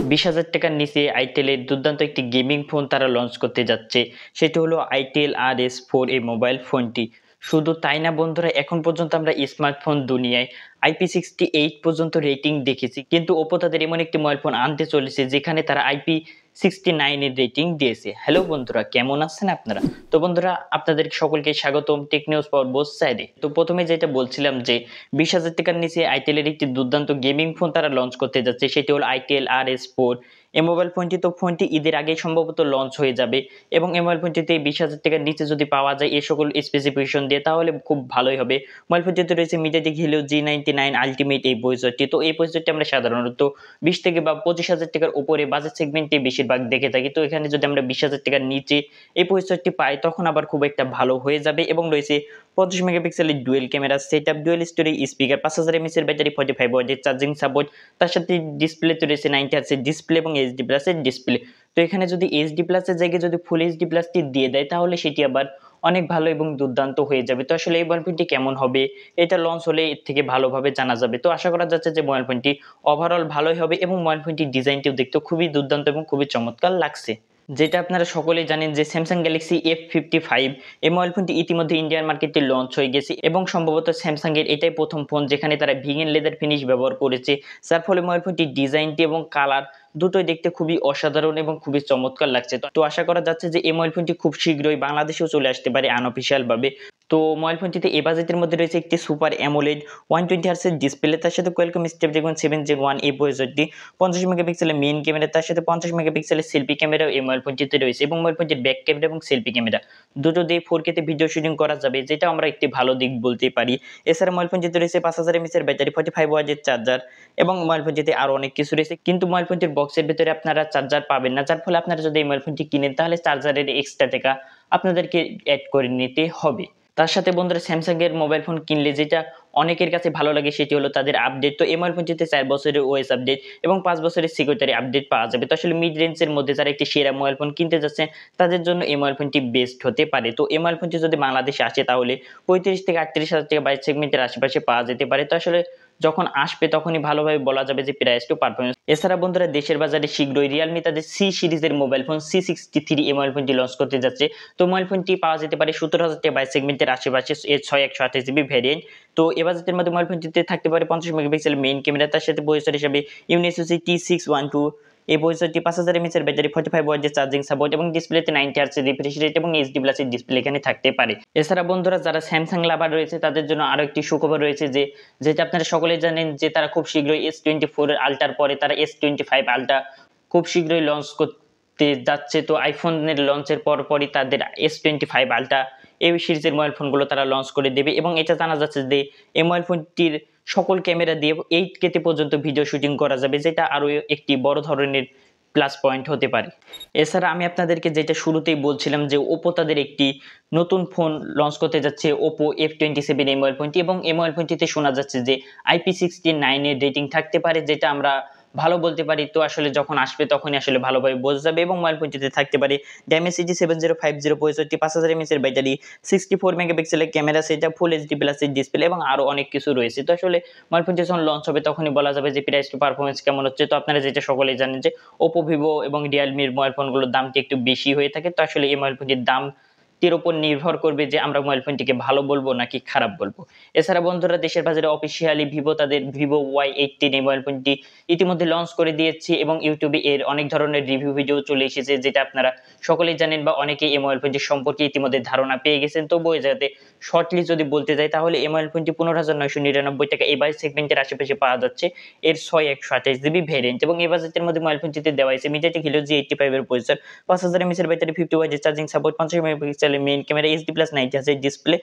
20,000 টাকার নিচে আইটেলের দুর্দান্ত একটি গেমিং ফোন তারা লঞ্চ করতে যাচ্ছে। সেটি হলো আইটেল RS4 এই মোবাইল ফোনটি। শুধু তাই না বন্ধুরা, এখন পর্যন্ত আমরা স্মার্টফোন দুনিয়ায় IP68 পর্যন্ত রেটিং দেখেছি। কিন্তু ওপো তাদের এমন একটি মোবাইল ফোন আনতে চলেছে যেখানে তারা IP69 এর রেটিং দিয়েছে। হ্যালো বন্ধুরা, কেমন আছেন আপনারা? তো বন্ধুরা, আপনাদের সকলকে স্বাগতম টেক নিউজ ফর বোথ সাইডে। তো প্রথমে যেটা বলছিলাম যে 20,000 টাকার নিচে আইটেলের একটি দুর্দান্ত গেমিং ফোন তারা লঞ্চ করতে যাচ্ছে, সেটি হলো আইটেল RS4। এই মোবাইল ফোনটি ঈদের আগেই সম্ভবত লঞ্চ হয়ে যাবে এবং এই মোবাইল ফোনটিতে 20,000 টাকার নিচে যদি পাওয়া যায় এই সকল স্পেসিফিকেশন দিয়ে তাহলে খুব ভালোই হবে। মোবাইল ফোনটিতে রয়েছে MediaTek Helio G99 আল্টিমেট এই প্রসেসরটি। তো এই প্রসেসরটি আমরা সাধারণত 20 থেকে বা 25,000 টাকার উপরে বাজেট সেগমেন্টে বেশিরভাগ দেখে থাকি। তো এখানে যদি আমরা 20,000 টাকার নিচে এই প্রসেসরটি পাই তখন আবার খুব একটা ভালো হয়ে যাবে এবং রয়েছে 50 মেগাপিক্সেলের dual camera setup, dual storage speaker, 5000 mAh এর ব্যাটারি, 45 ওয়াটের চার্জিং সাপোর্ট। তার সাথে ডিসপ্লেতে রয়েছে 90 হার্টজ এর ডিসপ্লে এবং এইচডি প্লাস এর ডিসপ্লে। তো এখানে যদি এইচডি প্লাস এর জায়গায় যদি ফুল এইচডি প্লাসটি দিয়ে দেয় তাহলে সেটি আবার অনেক ভালো এবং দুর্দান্ত হয়ে যাবে। তো আসলে এই মোবাইল ফোনটি কেমন হবে এটা লঞ্চ হলে এর থেকে ভালোভাবে জানা যাবে। তো আশা করা যাচ্ছে যে মোবাইল ফোনটি ওভারঅল ভালোই হবে এবং মোবাইল ফোনটির ডিজাইনটিও দেখতে খুবই দুর্দান্ত এবং খুবই চমৎকার লাগছে। যেটা আপনারা সকলেই জানেন যে স্যামসাং গ্যালাক্সি F55 এই মোবাইল ফোনটি ইতিমধ্যে ইন্ডিয়ান মার্কেটে লঞ্চ হয়ে গেছে এবং সম্ভবত স্যামসাং এর এটাই প্রথম ফোন যেখানে তারা ভিগেন লেদার ফিনিশ ব্যবহার করেছে, যার ফলে মোবাইল ফোনটির ডিজাইনটি এবং কালার দুটোই দেখতে খুবই অসাধারণ এবং খুবই চমৎকার লাগছে। তো আশা করা যাচ্ছে যে এই মোবাইল ফোনটি খুব শীঘ্রই বাংলাদেশেও চলে আসতে পারে আনঅফিসিয়াল ভাবে। তো মোবাইল ফোনটিতে এ বাজেটের মধ্যে রয়েছে একটি সুপার অ্যামোলেড 120 হার্টজের ডিসপ্লে, তার সাথে কোয়ালকম স্ন্যাপড্রাগন 7 Gen 1 এই প্রসেসরটি, 50 মেগাপিক্সেলের মেইন ক্যামেরা, তার সাথে 50 মেগাপিক্সেলের সেলফি ক্যামেরাও এই মোবাইল ফোনটিতে রয়েছে এবং মোবাইল ফোনটির ব্যাক ক্যামেরা এবং সেলফি ক্যামেরা দুটো দিয়ে 4K তে ভিডিও শুটিং করা যাবে, যেটা আমরা একটি ভালো দিক বলতেই পারি। এছাড়া মোবাইল ফোনটিতে রয়েছে 5000 mAh এর ব্যাটারি, 45 ওয়াটের চার্জার এবং মোবাইল ফোনটিতে আরো অনেক কিছু রয়েছে। কিন্তু মোবাইল ফোনটির বক্সের ভিতরে আপনারা চার্জার পাবেন না, যার ফলে আপনারা যদি এই মোবাইল ফোনটি কিনেন তাহলে চার্জারের এক্সট্রা টাকা আপনাদেরকে অ্যাড করে নিতে হবে। তার সাথে বন্ধুরা, স্যামসাং এর মোবাইল ফোন কিনলে যেটা অনেকের কাছে ভালো লাগে সেটি হলো তাদের আপডেট। তো এই মোবাইল ফোনটিতে 4 বছরের ওএস আপডেট এবং 5 বছরের সিকিউরিটি আপডেট পাওয়া যাবে। তো আসলে মিড রেঞ্জের মধ্যে যারা একটি সেরা মোবাইল ফোন কিনতে যাচ্ছেন তাদের জন্য এই মোবাইল ফোনটি বেস্ট হতে পারে। তো এই মোবাইল ফোনটি যদি বাংলাদেশে আসে তাহলে 35 থেকে 38,000 টাকা বাজেট সেগমেন্টের আশেপাশে পাওয়া যেতে পারে। তো আসলে যখন আসবে তখনই ভালোভাবে বলা যাবে যে প্রাইস টু পারফরম্যান্স। এছাড়া বন্ধুরা, দেশের বাজারে শীঘ্রই রিয়েলমি তাদের সি সিরিজের মোবাইল ফোন C63 এই মোবাইল ফোনটি লঞ্চ করতে যাচ্ছে। তো মোবাইল ফোনটি পাওয়া যেতে পারে 17,000 টাকা বাজেট সেগমেন্টের আশেপাশে, এর 6 128GB ভ্যারিয়েন্ট। তো এ বাজেটের মধ্যে মোবাইল ফোনটিতে থাকতে পারে 50 মেগাপিক্সেল মেইন ক্যামেরা, তার সাথে প্রসেসর হিসেবে ইউনিসোসি T612 এই প্রসেসরটি, 5000 mAh এর ব্যাটারি, 45 ওয়াটের চার্জিং সাপোর্ট এবং ডিসপ্লেতে 90 হার্টজ রিফ্রেশ রেট এবং এইচডি প্লাস এর ডিসপ্লে এখানে থাকতে পারে। এছাড়া বন্ধুরা, যারা স্যামসাং লাভার রয়েছে তাদের জন্য আরো একটি সুখবর রয়েছে যে যেটা আপনারা সকলেই জানেন যে তারা খুব শীঘ্রই S24 আল্ট্রার পরে তারা S25 আল্ট্রা খুব শীঘ্রই লঞ্চ করতে যাচ্ছে। তো আইফোনের লঞ্চের পরপরই তাদের S25 আল্ট্রা এই সিরিজের মোবাইল ফোনগুলো তারা লঞ্চ করে দেবে এবং এটা জানা যাচ্ছে যে এই মোবাইল ফোনটির সকল ক্যামেরা দিয়ে 8K পর্যন্ত ভিডিও শুটিং করা যাবে, যেটা আরো একটি বড় ধরনের প্লাস পয়েন্ট হতে পারে। এছাড়া আমি আপনাদেরকে যেটা শুরুতেই বলছিলাম যে ওপো তাদের একটি নতুন ফোন লঞ্চ করতে যাচ্ছে, ওপো F27 এই মোবাইল ফোনটি, এবং এই মোবাইল ফোনটিতে শোনা যাচ্ছে যে IP69 এর রেটিং থাকতে পারে, যেটা আমরা ভালো বলতে পারি। তো আসলে যখন আসবে তখনই আসলে ভালোভাবে বোঝা যাবে এবং মোবাইল ফোনটিতে থাকতে পারে Dimensity 7050 প্রসেসরটি, 5000 mAh এর ব্যাটারি, 64 মেগাপিক্সেলের camera setup, full HD plus এর ডিসপ্লে এবং আরো অনেক কিছু রয়েছে। তো আসলে মোবাইল ফোনটি যখন লঞ্চ হবে তখনই বলা যাবে যে প্রাইস টু পারফরম্যান্স কেমন হচ্ছে। তো আপনারা যেটা সকলেই জানেন যে ওপো, ভিভো এবং রিয়েলমির মোবাইল ফোনগুলোর দামটি একটু বেশি হয়ে থাকে। তো আসলে এই মোবাইল ফোনটির দাম টির উপর নির্ভর করবে যে আমরা মোবাইল ফোনটিকে ভালো বলবো নাকি খারাপ বলবো। এছাড়া বন্ধুরা, দেশের বাজারে অফিসিয়ালি ভিভো তাদের ভিভো Y18 এই মোবাইল ফোনটি ইতিমধ্যে লঞ্চ করে দিয়েছে এবং ইউটিউবে এর অনেক ধরনের রিভিউ ভিডিও চলে এসেছে, যেটা আপনারা সকলেই জানেন বা অনেকেই এই মোবাইল ফোনটি সম্পর্কে ইতিমধ্যে ধারণা পেয়ে গেছেন। তবুও এই জায়গাতে শর্টলি যদি বলতে যাই তাহলে এই মোবাইল ফোনটি 15,999 টাকা এই বাজেট সেগমেন্টের আশেপাশে পাওয়া যাচ্ছে, এর 6 128GB ভ্যারিয়েন্ট এবং এই বাজেটের মধ্যে মোবাইল ফোনটিতে দেওয়া হয়েছে MediaTek Helio G85 এর প্রসেসর, 5000 mAh এর ব্যাটারি, 50 ওয়াটের চার্জিং সাপোর্ট, 50 মেগাপিক্সেলের মেইন ক্যামেরা, এইচডি প্লাস 90 হার্টজের ডিসপ্লে।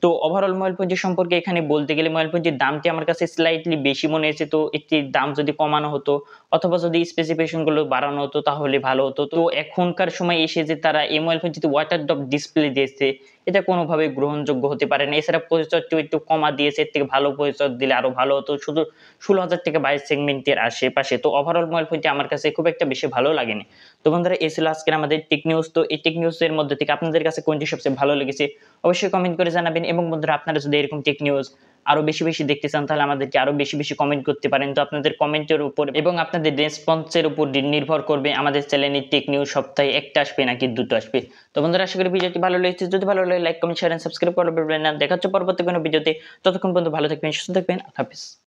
তো ওভারঅল মোবাইল ফোনটি সম্পর্কে এখানে বলতে গেলে মোবাইল ফোনটির দামটি আমার কাছে স্লাইটলি বেশি মনে হয়েছে। তো এটির দাম যদি কমানো হতো অথবা যদি স্পেসিফিকেশন গুলো বাড়ানো হতো তাহলে ভালো হতো। তো এখনকার সময় এসে যে তারা এই মোবাইল ফোনটিতে ওয়াটার ড্রপ ডিসপ্লে দিয়েছে এটা কোনোভাবে গ্রহণযোগ্য হতে পারে না। এছাড়া প্রসেসরটিও একটু কমা দিয়েছে, এর থেকে ভালো প্রসেসর দিলে আরো ভালো হতো, শুধু 16,000 টাকা বাজেট সেগমেন্টের আশেপাশে। তো ওভারঅল মোবাইল ফোনটি আমার কাছে খুব একটা বেশি ভালো লাগেনি। তো বন্ধুরা, এই ছিল আজকের আমাদের টেক নিউজ। তো এই টেক নিউজ এর মধ্যে থেকে আপনাদের কাছে কোনটি সবচেয়ে ভালো লেগেছে অবশ্যই কমেন্ট করে জানাবেন এবং বন্ধুরা, আপনারা যদি এরকম টেক নিউজ আরো বেশি বেশি দেখতে চান তাহলে আমাদেরকে আরো বেশি বেশি কমেন্ট করতে পারেন। তো আপনাদের কমেন্টের উপর এবং আপনাদের রেসপন্সের উপর নির্ভর করবে আমাদের চ্যানেলে টেক নিউজ সপ্তাহে একটা আসবে নাকি দুটো আসবে। তো বন্ধুরা আশা করি ভিডিওটি ভালো লেগেছে, যদি ভালো লাগে like comment share and subscribe করতে ভুলবেন না। দেখা হচ্ছে পরবর্তী কোনো ভিডিওতে, ততক্ষণ পর্যন্ত ভালো থাকবেন, সুস্থ থাকবেন, আল্লাহ হাফেজ।